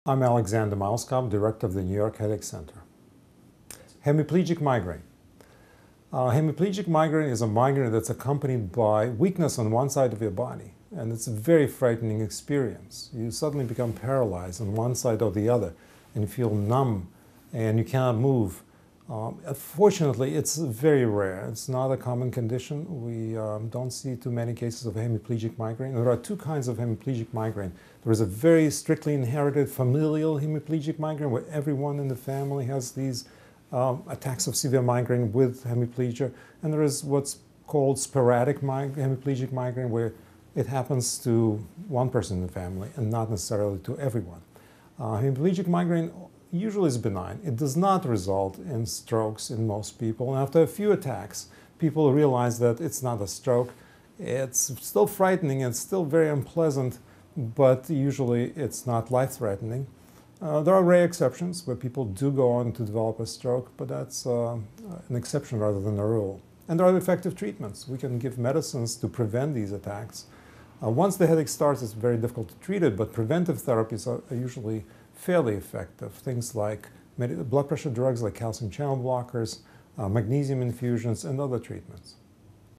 I'm Alexander Mauskop, Director of the New York Headache Center. Hemiplegic migraine. Hemiplegic migraine is a migraine that's accompanied by weakness on one side of your body, and it's a very frightening experience. You suddenly become paralyzed on one side or the other, and you feel numb, and you cannot move. Fortunately, it's very rare. It's not a common condition. We don't see too many cases of hemiplegic migraine. There are two kinds of hemiplegic migraine. There is a very strictly inherited familial hemiplegic migraine where everyone in the family has these attacks of severe migraine with hemiplegia. And there is what's called sporadic hemiplegic migraine where it happens to one person in the family and not necessarily to everyone. Hemiplegic migraine usually is benign. It does not result in strokes in most people. And after a few attacks, people realize that it's not a stroke. It's still frightening and still very unpleasant, but usually it's not life-threatening. There are rare exceptions where people do go on to develop a stroke, but that's an exception rather than a rule. And there are effective treatments. We can give medicines to prevent these attacks. Once the headache starts, it's very difficult to treat it, but preventive therapies are usually fairly effective. Things like blood pressure drugs like calcium channel blockers, magnesium infusions, and other treatments.